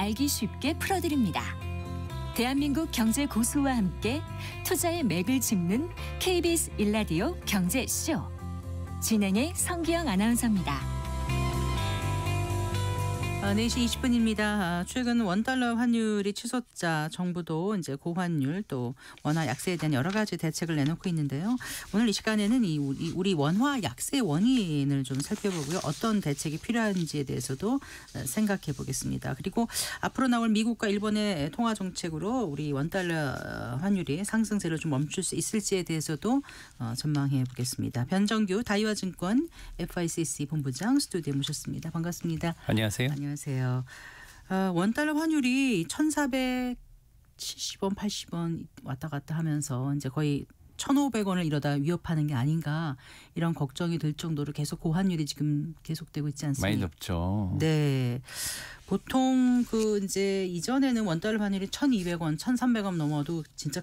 알기 쉽게 풀어드립니다. 대한민국 경제 고수와 함께 투자의 맥을 짚는 KBS 1라디오 경제쇼. 진행의 성기영 아나운서입니다. 4시 20분입니다. 최근 원달러 환율이 치솟자 정부도 이제 고환율 또 원화 약세에 대한 여러 가지 대책을 내놓고 있는데요. 오늘 이 시간에는 우리 원화 약세 원인을 좀 살펴보고요. 어떤 대책이 필요한지에 대해서도 생각해 보겠습니다. 그리고 앞으로 나올 미국과 일본의 통화 정책으로 우리 원달러 환율이 상승세를 좀 멈출 수 있을지에 대해서도 전망해 보겠습니다. 변정규 다이와증권 FICC 본부장 스튜디오에 모셨습니다. 반갑습니다. 안녕하세요. 안녕하세요. 원달러 환율이 1,470원, 80원 왔다 갔다 하면서 이제 거의 1,500원을 이러다 위협하는 게 아닌가 이런 걱정이 될 정도로 계속 고환율이 지금 계속되고 있지 않습니까? 많이 높죠. 네. 보통 이제 이전에는 원달러 환율이 1,200원, 1,300원 넘어도 진짜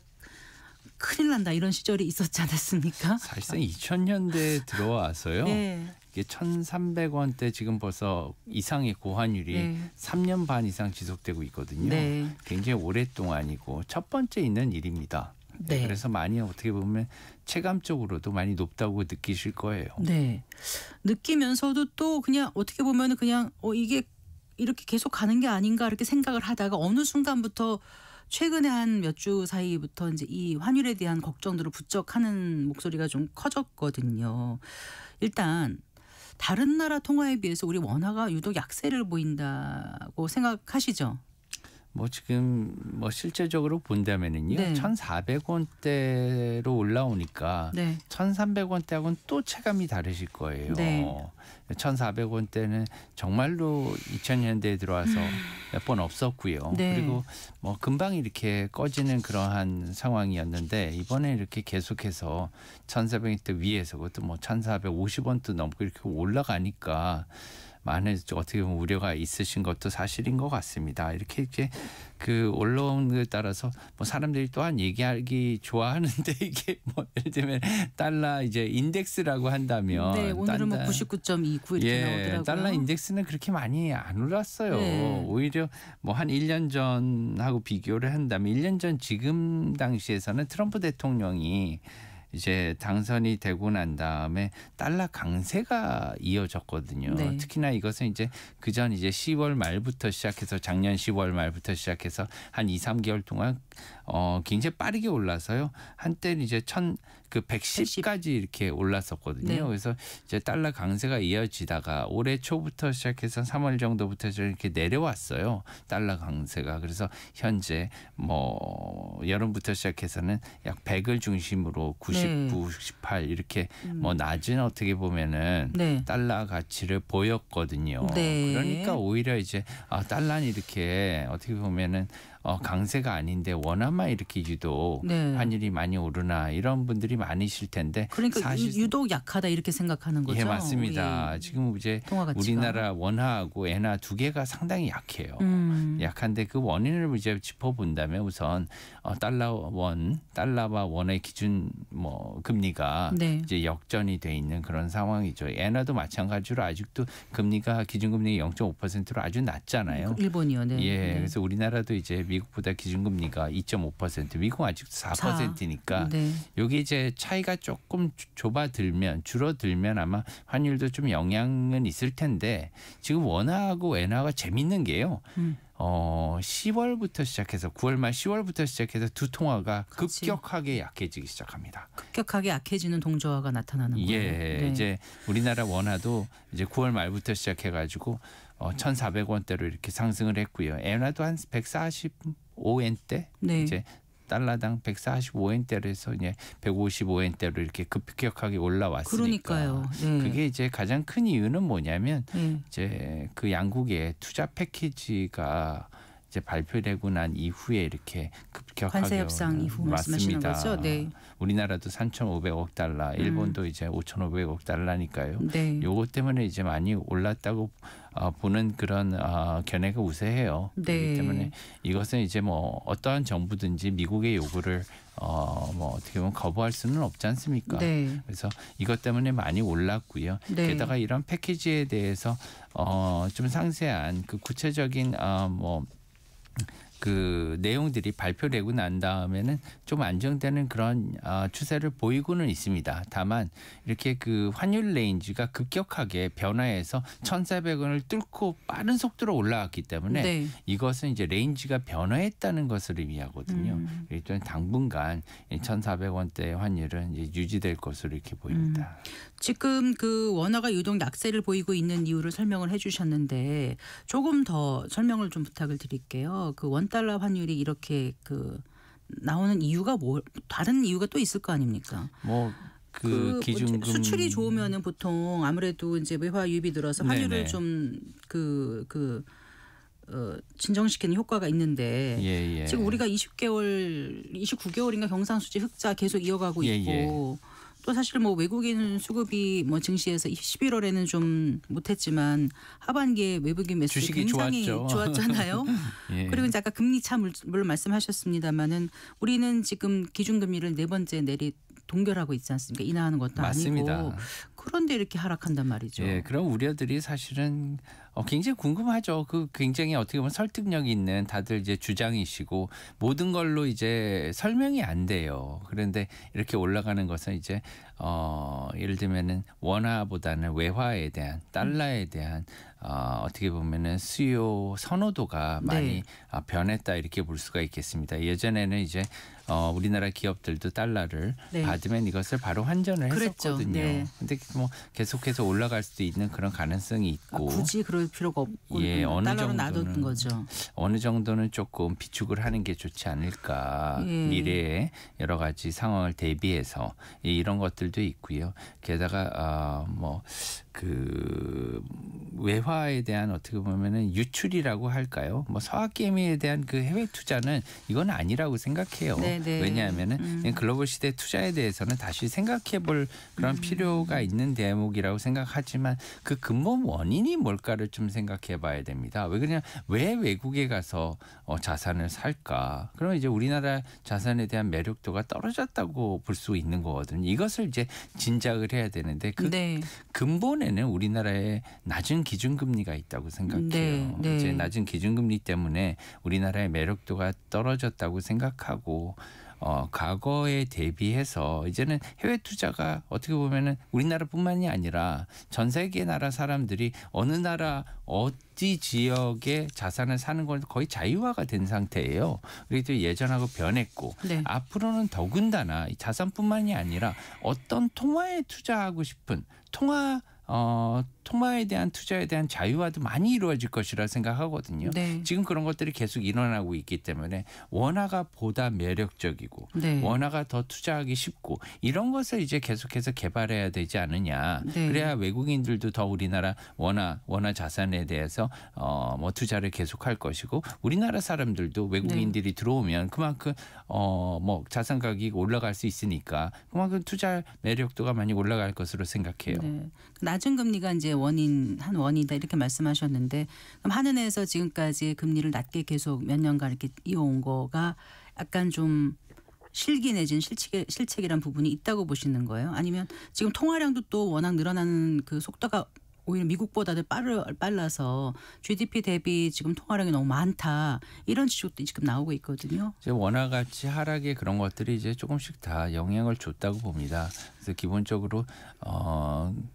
큰일 난다 이런 시절이 있었지 않았습니까? 사실상 2000년대에 들어와서요. 네. 이게 1,300원대 지금 벌써 이상의 고환율이 네. 3년 반 이상 지속되고 있거든요. 네. 굉장히 오랫동안이고 첫 번째 있는 일입니다. 네. 그래서 많이 어떻게 보면 체감적으로도 많이 높다고 느끼실 거예요. 네. 느끼면서도 또 그냥 어떻게 보면 그냥 이게 이렇게 계속 가는 게 아닌가 이렇게 생각을 하다가 어느 순간부터 최근에 한 몇 주 사이부터 이제 이 환율에 대한 걱정들을 부쩍 하는 목소리가 좀 커졌거든요. 일단 다른 나라 통화에 비해서 우리 원화가 유독 약세를 보인다고 생각하시죠? 지금 실제적으로 본다면은요. 네. 1,400원대로 올라오니까 네. 1,300원대하고는 또 체감이 다르실 거예요. 네. 1,400원대는 정말로 2000년대에 들어와서 몇 번 없었고요. 네. 그리고 금방 이렇게 꺼지는 그러한 상황이었는데 이번에 이렇게 계속해서 1,400원대 위에서 그것도 1,450원도 넘고 이렇게 올라가니까 많은 어떻게 보면 우려가 있으신 것도 사실인 것 같습니다. 이렇게 올라오는 것에 따라서 사람들이 또한 얘기하기 좋아하는데 이게 예를 들면 달러 이제 인덱스라고 한다면 네, 오늘은 99.29 이렇게 나오더라고요. 달러 인덱스는 그렇게 많이 안 올랐어요. 네. 오히려 한 1년 전하고 비교를 한다면 1년 전 지금 당시에서는 트럼프 대통령이 이제 당선이 되고 난 다음에 달러 강세가 이어졌거든요. 네. 특히나 이것은 이제 그전 이제 10월 말부터 시작해서 작년 10월 말부터 시작해서 한 2, 3개월 동안 굉장히 빠르게 올라서요. 한때는 이제 110까지 이렇게 올랐었거든요. 네. 그래서 이제 달러 강세가 이어지다가 올해 초부터 시작해서 3월 정도부터 이렇게 내려왔어요. 달러 강세가. 그래서 현재 여름부터 시작해서는 약 100을 중심으로 99, 98 이렇게 낮은 어떻게 보면은 네. 달러 가치를 보였거든요. 네. 그러니까 오히려 이제 달러는 이렇게 어떻게 보면은 강세가 아닌데 원화만 이렇게 유독 네. 환율이 많이 오르나 이런 분들이 많으실 텐데 그러니까 사실 유독 약하다 이렇게 생각하는 거죠. 예, 맞습니다. 예. 지금 이제 통화 가치가. 우리나라 원화하고 엔화 두 개가 상당히 약해요. 약한데 그 원인을 이제 짚어본다면 우선 달러와 원의 기준 금리가 네. 이제 역전이 돼 있는 그런 상황이죠. 엔화도 마찬가지로 아직도 금리가 기준금리 0.5%로 아주 낮잖아요. 일본이요. 네. 예, 네. 그래서 우리나라도 이제 미국보다 기준금리가 2.5%, 미국은 아직 4%니까 네. 여기 이제 차이가 조금 줄어들면 아마 환율도 좀 영향은 있을 텐데 지금 원화하고 엔화가 재밌는 게요. 10월부터 시작해서 9월 말 10월부터 시작해서 두 통화가 그치. 급격하게 약해지기 시작합니다. 급격하게 약해지는 동조화가 나타나는 거예요. 예, 네. 이제 우리나라 원화도 이제 9월 말부터 시작해가지고 1,400원대로 이렇게 상승을 했고요. 엔화도 한 145엔대 네. 이제 달러당 145엔대로 해서 이제 155엔대로 이렇게 급격하게 올라왔으니까. 그러니까요. 네. 그게 이제 가장 큰 이유는 뭐냐면 네. 이제 그 양국의 투자 패키지가 이제 발표되고 난 이후에 이렇게 급격하게 관세 협상 이후 말씀하시는 맞습니다. 거죠? 네. 우리나라도 3,500억 달러, 일본도 이제 5,500억 달러니까요. 네. 요거 때문에 이제 많이 올랐다고 보는 그런 견해가 우세해요. 네. 그렇기 때문에 이것은 이제 어떠한 정부든지 미국의 요구를 어떻게 보면 거부할 수는 없지 않습니까? 네. 그래서 이것 때문에 많이 올랐고요. 네. 게다가 이런 패키지에 대해서 좀 상세한 그 구체적인 그 내용들이 발표되고 난 다음에는 좀 안정되는 그런 추세를 보이고는 있습니다. 다만 이렇게 그 환율 레인지가 급격하게 변화해서 1,400원을 뚫고 빠른 속도로 올라왔기 때문에 네. 이것은 이제 레인지가 변화했다는 것을 의미하거든요. 일단 당분간 1,400원대의 환율은 이제 유지될 것으로 이렇게 보입니다. 지금 그 원화가 유독 약세를 보이고 있는 이유를 설명을 해주셨는데 조금 더 설명을 좀 부탁을 드릴게요. 그 원달러 환율이 이렇게 그 나오는 이유가 뭐 다른 이유가 또 있을 거 아닙니까? 뭐 그 기준금 수출이 좋으면은 보통 아무래도 이제 외화 유입이 늘어서 환율을 네네. 좀 진정시키는 효과가 있는데 예. 지금 우리가 29개월인가 경상수지 흑자 계속 이어가고 예, 있고 또 사실 뭐 외국인 수급이 뭐 증시에서 11월에는 좀 못했지만 하반기에 외국인 매수가 주식이 굉장히 좋았죠. 좋았잖아요. 예. 그리고 이제 아까 금리 차 물론 말씀하셨습니다마는 우리는 지금 기준금리를 네 번째 동결하고 있지 않습니까? 인하하는 것도 맞습니다. 아니고 그런데 이렇게 하락한단 말이죠. 예, 그런 우려들이 사실은 굉장히 궁금하죠. 그 굉장히 어떻게 보면 설득력 있는 다들 이제 주장이시고 모든 걸로 이제 설명이 안 돼요. 그런데 이렇게 올라가는 것은 이제 예를 들면은 원화보다는 외화에 대한 달러에 대한 어떻게 보면은 수요 선호도가 많이 변했다 이렇게 볼 수가 있겠습니다. 예전에는 이제 우리나라 기업들도 달러를 네. 받으면 이것을 바로 환전을 그랬죠. 했었거든요. 네. 근데 뭐 계속해서 올라갈 수도 있는 그런 가능성이 있고 굳이 그럴 필요가 없고 예, 어느 달러로 정도는 놔뒀던 거죠. 어느 정도는 조금 비축을 하는 게 좋지 않을까. 미래에 여러 가지 상황을 대비해서 이런 것들도 있고요. 게다가 그 외화에 대한 어떻게 보면은 유출이라고 할까요? 뭐 서학개미에 대한 그 해외 투자는 이건 아니라고 생각해요. 네네. 왜냐하면은 글로벌 시대 투자에 대해서는 다시 생각해볼 그런 필요가 있는 대목이라고 생각하지만 그 근본 원인이 뭘까를 좀 생각해봐야 됩니다. 왜 그냥 왜 외국에 가서 자산을 살까? 그러면 이제 우리나라 자산에 대한 매력도가 떨어졌다고 볼 수 있는 거거든요. 이것을 이제 진작을 해야 되는데 그 근본에는 우리나라에 낮은 기준금리가 있다고 생각해요. 네. 이제 낮은 기준금리 때문에 우리나라의 매력도가 떨어졌다고 생각하고 과거에 대비해서 이제는 해외 투자가 어떻게 보면은 우리나라뿐만이 아니라 전 세계 나라 사람들이 어느 나라 어디 지역에 자산을 사는 건 거의 자유화가 된 상태예요. 그리고 예전하고 변했고 앞으로는 더군다나 자산뿐만이 아니라 어떤 통화에 투자하고 싶은 통화에 대한 투자에 대한 자유화도 많이 이루어질 것이라 생각하거든요. 지금 그런 것들이 계속 일어나고 있기 때문에 원화가 보다 매력적이고 원화가 더 투자하기 쉽고 이런 것을 이제 계속해서 개발해야 되지 않느냐. 그래야 외국인들도 더 우리나라 원화 자산에 대해서 뭐 투자를 계속할 것이고 우리나라 사람들도 외국인들이 들어오면 그만큼 뭐 자산 가격이 올라갈 수 있으니까 그만큼 투자 매력도가 많이 올라갈 것으로 생각해요. 낮은 금리가 이제 한 원이다 이렇게 말씀하셨는데 그럼 한은에서 지금까지 금리를 낮게 계속 몇 년간 이렇게 이어온 거가 약간 좀 실기 내지는 실책이란 부분이 있다고 보시는 거예요? 아니면 지금 통화량도 또 워낙 늘어나는 그 속도가 오히려 미국보다도 빨라서 GDP 대비 지금 통화량이 너무 많다 이런 지적도 지금 나오고 있거든요. 이제 원화 가치 하락에 그런 것들이 이제 조금씩 다 영향을 줬다고 봅니다. 그래서 기본적으로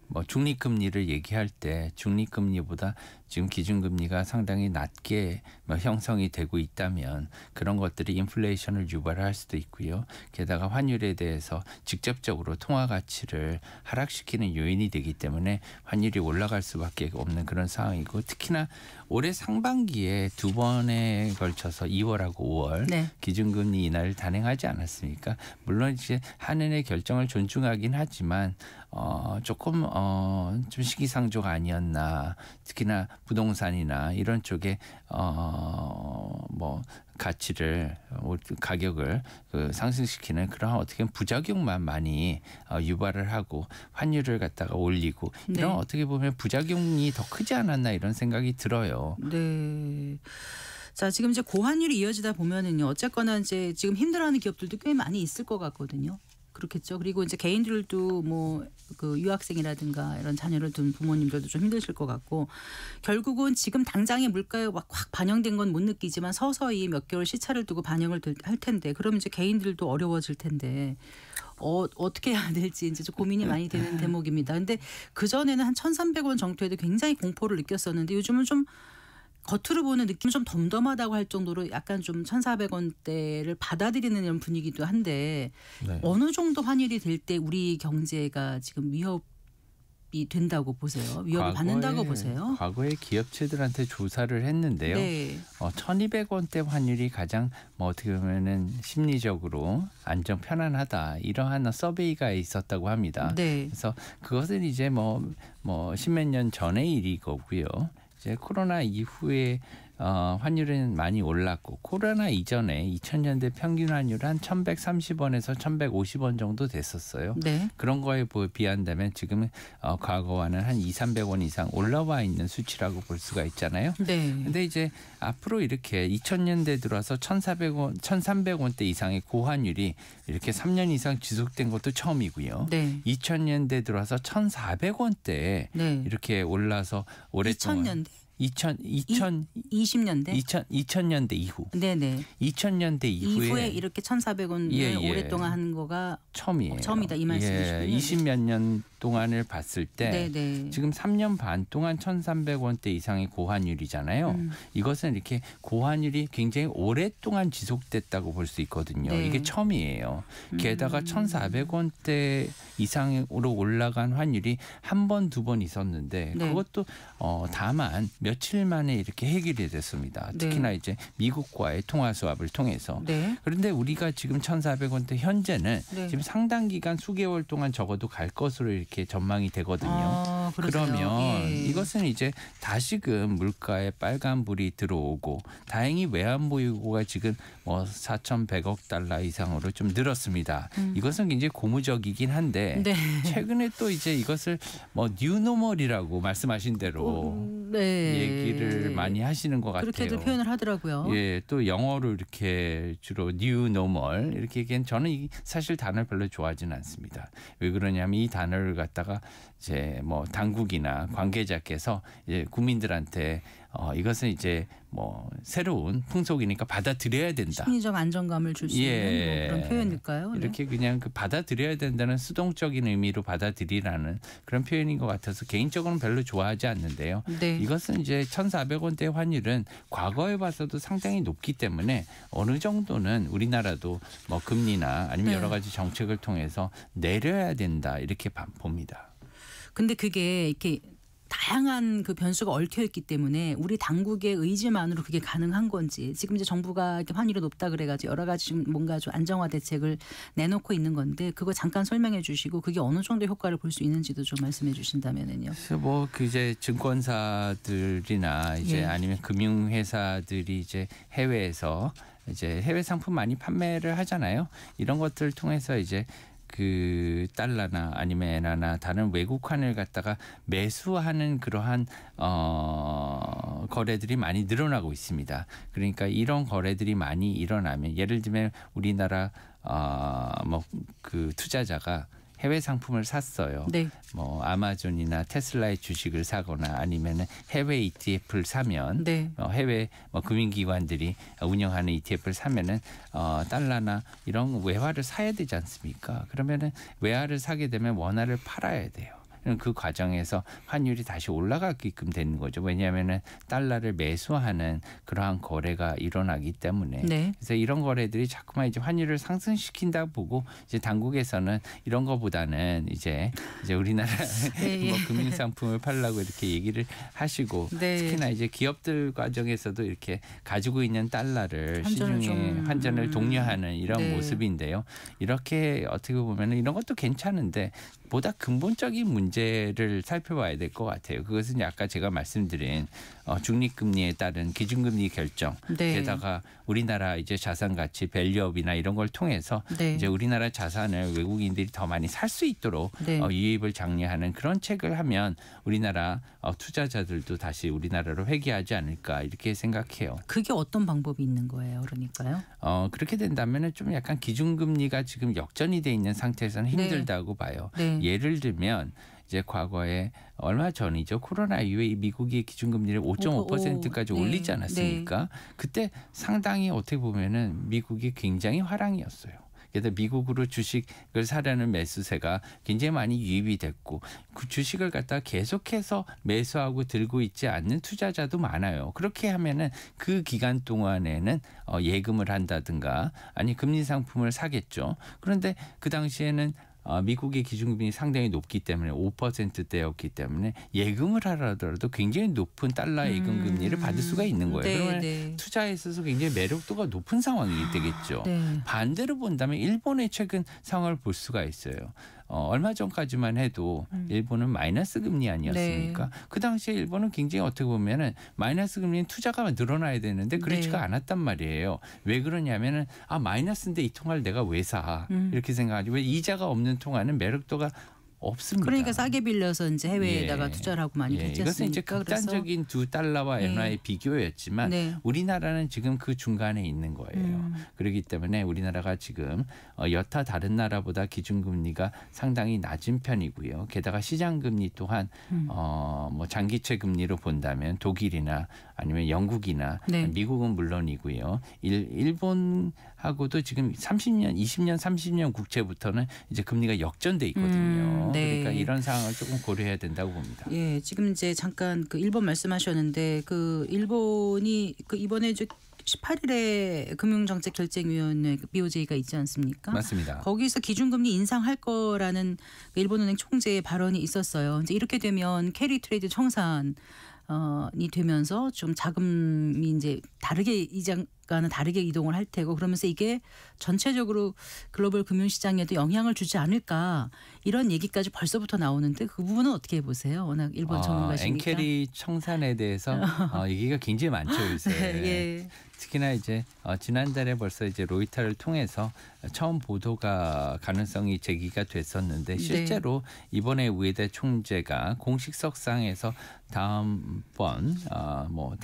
뭐 중립금리를 얘기할 때 중립금리보다 지금 기준금리가 상당히 낮게 형성이 되고 있다면 그런 것들이 인플레이션을 유발할 수도 있고요. 게다가 환율에 대해서 직접적으로 통화 가치를 하락시키는 요인이 되기 때문에 환율이 올라갈 수밖에 없는 그런 상황이고 특히나 올해 상반기에 두 번에 걸쳐서 2월하고 5월 기준금리 인하를 단행하지 않았습니까? 물론 이제 한은의 결정을 존중하긴 하지만 조금 좀 시기상조가 아니었나. 특히나 부동산이나 이런 쪽에 뭐 가격을 상승시키는 그런 어떻게 보면 부작용만 많이 유발을 하고 환율을 갖다가 올리고 이런 어떻게 보면 부작용이 더 크지 않았나 이런 생각이 들어요. 네. 자, 지금 이제 고환율이 이어지다 보면은요. 어쨌거나 이제 지금 힘들어하는 기업들도 꽤 많이 있을 것 같거든요. 그렇겠죠. 그리고 이제 개인들도 뭐 그 유학생이라든가 이런 자녀를 둔 부모님들도 좀 힘드실 것 같고 결국은 지금 당장의 물가에 확 반영된 건 못 느끼지만 서서히 몇 개월 시차를 두고 반영을 할 텐데 그러면 이제 개인들도 어려워질 텐데 어떻게 해야 될지 이제 좀 고민이 많이 되는 대목입니다. 근데 그전에는 한 1,300원 정도에도 굉장히 공포를 느꼈었는데 요즘은 좀 겉으로 보는 느낌은 좀 덤덤하다고 할 정도로 약간 좀 1,400원대를 받아들이는 이런 분위기도 한데 네. 어느 정도 환율이 될 때 우리 경제가 지금 위협이 된다고 보세요? 위협을 받는다고 보세요? 과거에 기업체들한테 조사를 했는데요. 네. 1,200원대 환율이 가장 뭐 어떻게 보면은 심리적으로 안정 편안하다 이러한 서베이가 있었다고 합니다. 네. 그래서 그것은 이제 뭐 십몇 년 전의 일이고요. 이제 코로나 이후에 환율은 많이 올랐고 코로나 이전에 2000년대 평균 환율 한 1,130원에서 1,150원 정도 됐었어요. 네. 그런 거에 비한다면 지금은 과거와는 한 200~300원 이상 올라와 있는 수치라고 볼 수가 있잖아요. 네. 근데 이제 앞으로 이렇게 2000년대 들어와서 1,400원, 1,300원대 이상의 고환율이 이렇게 3년 이상 지속된 것도 처음이고요. 네. 2000년대 들어와서 1,400원대에 네. 이렇게 올라서 오랫동안 2000년대? 2000년대 이후. 네네. 2000년대 이후에 이렇게 1,400원을 예. 오랫동안 하는 거가 처음이에요. 처음이다 이 말씀이시군요. 20몇 년 동안을 봤을 때 네네. 지금 3년 반 동안 1,300원대 이상의 고환율이잖아요. 이것은 이렇게 고환율이 굉장히 오랫동안 지속됐다고 볼 수 있거든요. 네. 이게 처음이에요. 게다가 1,400원대 이상으로 올라간 환율이 한 번, 두 번 있었는데 네. 그것도 다만 며칠 만에 이렇게 해결이 됐습니다. 특히나 네. 이제 미국과의 통화 수합을 통해서. 네. 그런데 우리가 지금 1,400원대 현재는 네. 지금 상당 기간 수개월 동안 적어도 갈 것으로 이렇게 전망이 되거든요. 그러세요. 그러면 예. 이것은 이제 다시금 물가에 빨간불이 들어오고 다행히 외환보유고가 지금 4,100억 달러 이상으로 좀 늘었습니다. 이것은 굉장히 고무적이긴 한데 네. 최근에 또 이제 이것을 뉴노멀이라고 말씀하신 대로 네. 얘기를 많이 하시는 것 같아요. 그렇게도 표현을 하더라고요. 예, 또 영어로 이렇게 주로 new normal 이렇게 얘기한 저는 사실 단어를 별로 좋아하지는 않습니다. 왜 그러냐면 이 단어를 갖다가 이제 당국이나 관계자께서 이제 국민들한테 이것은 이제 새로운 풍속이니까 받아들여야 된다. 심리적 안정감을 줄 수 있는 그런 표현일까요? 네. 이렇게 그냥 받아들여야 된다는 수동적인 의미로 받아들이라는 그런 표현인 것 같아서 개인적으로는 별로 좋아하지 않는데요. 네. 이것은 이제 1,400원대 환율은 과거에 봐서도 상당히 높기 때문에 어느 정도는 우리나라도 금리나 아니면 네. 여러 가지 정책을 통해서 내려야 된다 이렇게 봅니다. 근데 그게 이렇게 다양한 그 변수가 얽혀 있기 때문에 우리 당국의 의지만으로 그게 가능한 건지 지금 이제 정부가 이렇게 환율이 높다 그래가지고 여러 가지 좀 뭔가 좀 안정화 대책을 내놓고 있는 건데 그거 잠깐 설명해 주시고 그게 어느 정도 효과를 볼 수 있는지도 좀 말씀해 주신다면은요. 그래서 이제 증권사들이나 이제 예. 아니면 금융회사들이 이제 해외에서 이제 해외 상품 많이 판매를 하잖아요. 이런 것들을 통해서 이제 그 달러나 아니면 엔화나 다른 외국환을 갖다가 매수하는 그러한 거래들이 많이 늘어나고 있습니다. 그러니까 이런 거래들이 많이 일어나면 예를 들면 우리나라 그 투자자가 해외 상품을 샀어요. 네. 아마존이나 테슬라의 주식을 사거나 아니면 해외 ETF를 사면 네. 해외 금융기관들이 운영하는 ETF를 사면은 달러나 이런 외화를 사야 되지 않습니까? 그러면은 외화를 사게 되면 원화를 팔아야 돼요. 그 과정에서 환율이 다시 올라가게끔 되는 거죠. 왜냐하면은 달러를 매수하는 그러한 거래가 일어나기 때문에. 네. 그래서 이런 거래들이 자꾸만 이제 환율을 상승시킨다 보고 이제 당국에서는 이런 거보다는 이제 우리나라 네, 예. 금융 상품을 팔라고 이렇게 얘기를 하시고 네. 특히나 이제 기업들 과정에서도 이렇게 가지고 있는 달러를 환전을 시중에 환전을 독려하는 이런 네. 모습인데요. 이렇게 어떻게 보면은 이런 것도 괜찮은데 보다 근본적인 문제 문제를 살펴봐야 될 것 같아요. 그것은 아까 제가 말씀드린 중립금리에 따른 기준금리 결정, 네. 게다가 우리나라 이제 자산 가치 밸류업이나 이런 걸 통해서 네. 이제 우리나라 자산을 외국인들이 더 많이 살 수 있도록 네. 유입을 장려하는 그런 책을 하면 우리나라 투자자들도 다시 우리나라로 회귀하지 않을까 이렇게 생각해요. 그게 어떤 방법이 있는 거예요? 그러니까요. 그렇게 된다면은 좀 약간 기준금리가 지금 역전이 돼 있는 상태에서는 힘들다고 봐요. 네. 예를 들면 이제 과거에 얼마 전이죠. 코로나 이후에 미국이 기준금리를 5.5%까지 네. 올리지 않았습니까? 네. 그때 상당히 어떻게 보면은 미국이 굉장히 화랑이었어요. 그래서 미국으로 주식을 사려는 매수세가 굉장히 많이 유입이 됐고 그 주식을 갖다 계속해서 매수하고 들고 있지 않는 투자자도 많아요. 그렇게 하면은 그 기간 동안에는 예금을 한다든가 아니 금리 상품을 사겠죠. 그런데 그 당시에는 미국의 기준금리 상당히 높기 때문에 5%대였기 때문에 예금을 하더라도 굉장히 높은 달러 예금 금리를 받을 수가 있는 거예요. 네, 그러면 네. 투자에 있어서 굉장히 매력도가 높은 상황이 되겠죠. 네. 반대로 본다면 일본의 최근 상황을 볼 수가 있어요. 얼마 전까지만 해도 일본은 마이너스 금리 아니었습니까? 네. 그 당시에 일본은 굉장히 어떻게 보면은 마이너스 금리는 투자가 늘어나야 되는데 그렇지가 네. 않았단 말이에요. 왜 그러냐면은 마이너스인데 이 통화를 내가 왜 사? 이렇게 생각하지. 왜 이자가 없는 통화는 매력도가 없습니다. 그러니까 싸게 빌려서 이제 해외에다가 예. 투자를 하고 많이 됐지 이것은 이제 않습니까? 극단적인 두 달러와 네. 엔화의 비교였지만 네. 우리나라는 지금 그 중간에 있는 거예요. 그렇기 때문에 우리나라가 지금 여타 다른 나라보다 기준금리가 상당히 낮은 편이고요. 게다가 시장금리 또한 뭐 장기채 금리로 본다면 독일이나 아니면 영국이나 네. 미국은 물론이고요. 일본하고도 지금 30년, 20년, 30년 국채부터는 이제 금리가 역전돼 있거든요. 네. 그러니까 이런 상황을 조금 고려해야 된다고 봅니다. 예, 지금 이제 잠깐 그 일본 말씀하셨는데 그 일본이 그 이번에 이제 18일에 금융정책결정위원회 BOJ가 있지 않습니까? 맞습니다. 거기서 기준금리 인상할 거라는 그 일본은행 총재의 발언이 있었어요. 이제 이렇게 되면 캐리 트레이드 청산이 되면서 좀 자금이 이제 다르게 이자가는 다르게 이동을 할 테고 그러면서 이게 전체적으로 글로벌 금융시장에도 영향을 주지 않을까 이런 얘기까지 벌써부터 나오는데 그 부분은 어떻게 보세요? 워낙 일본 전문가시니까. 엔캐리 청산에 대해서 얘기가 굉장히 많죠 요새. 네, 예. 특히나 이제 지난달에 벌써 이제 로이터를 통해서 처음 보도가 가능성이 제기가 됐었는데 실제로 이번에 우에다 총재가 공식석상에서 다음번 뭐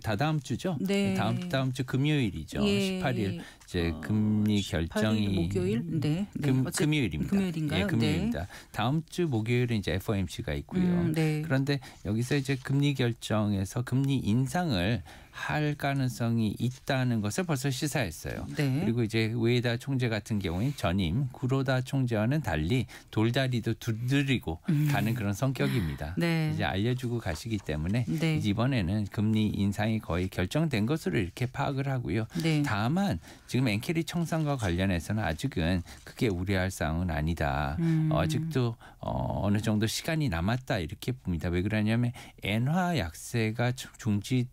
다다음 주죠. 네. 다음 주 금요일이죠. 예. 18일 이제 금리 결정이 18일 목요일, 네, 금요일입니다. 금요일인가요? 예, 금요일입니다. 네. 다음 주 목요일은 이제 FOMC가 있고요. 네. 그런데 여기서 이제 금리 결정에서 금리 인상을 할 가능성이 있다는 것을 벌써 시사했어요. 네. 그리고 이제 우에다 총재 같은 경우에 전임 구로다 총재와는 달리 돌다리도 두드리고 가는 그런 성격입니다. 네. 이제 알려주고 가시기 때문에 네. 이제 이번에는 금리 인상이 거의 결정된 것으로 이렇게 파악을 하고요. 네. 다만 지금 엔캐리 청산과 관련해서는 아직은 크게 우려할 사항은 아니다. 아직도 어느 정도 시간이 남았다 이렇게 봅니다. 왜 그러냐면 엔화 약세가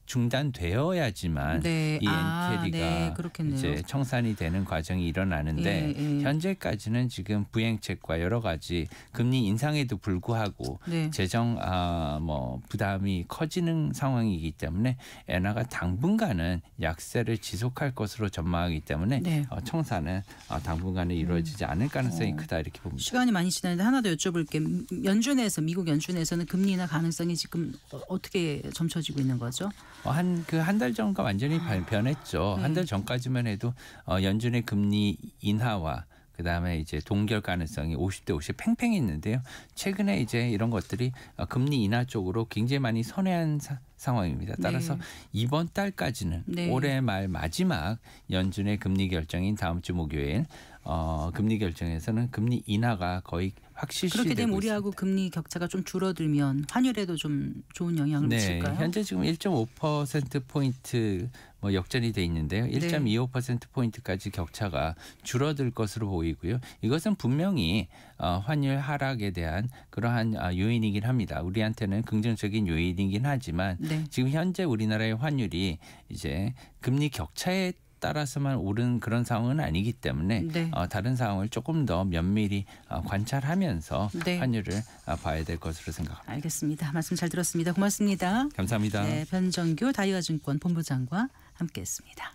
중단되어야지만 네. 이 엔캐리가 네. 그렇겠네요. 이제 청산이 되는 과정이 일어나는데 예. 현재까지는 지금 부행책과 여러 가지 금리 인상에도 불구하고 네. 재정 뭐 부담이 커지는 상황이기 때문에 엔화가 당분간은 약세를 지속할 것으로 전망하기 때문에 네. 청산은 당분간은 이루어지지 않을 가능성이 크다 이렇게 봅니다. 시간이 많이 지났는데 하나 더 여쭤볼게. 미국 연준에서는 금리 인하 가능성이 지금 어떻게 점쳐지고 있는 거죠? 한 달 전과 완전히 변했죠. 네. 한 달 전까지만 해도 연준의 금리 인하와 그다음에 이제 동결 가능성이 50대 50 팽팽했는데요. 최근에 이제 이런 것들이 금리 인하 쪽으로 굉장히 많이 선회한 상황입니다. 따라서 네. 이번 달까지는 네. 올해 말 마지막 연준의 금리 결정인 다음 주 목요일 금리 결정에서는 금리 인하가 거의 확실시되고 그렇게 되면 있습니다. 우리하고 금리 격차가 좀 줄어들면 환율에도 좀 좋은 영향을 미칠까요? 현재 지금 1.5%포인트 뭐 역전이 돼 있는데요. 1.25%포인트까지 격차가 줄어들 것으로 보이고요. 이것은 분명히 환율 하락에 대한 그러한 요인이긴 합니다. 우리한테는 긍정적인 요인이긴 하지만 네. 지금 현재 우리나라의 환율이 이제 금리 격차에 따라서만 오른 그런 상황은 아니기 때문에 네. 다른 상황을 조금 더 면밀히 관찰하면서 네. 환율을 봐야 될 것으로 생각합니다. 알겠습니다. 말씀 잘 들었습니다. 고맙습니다. 감사합니다. 네, 변정규 다이와증권 본부장과 함께했습니다.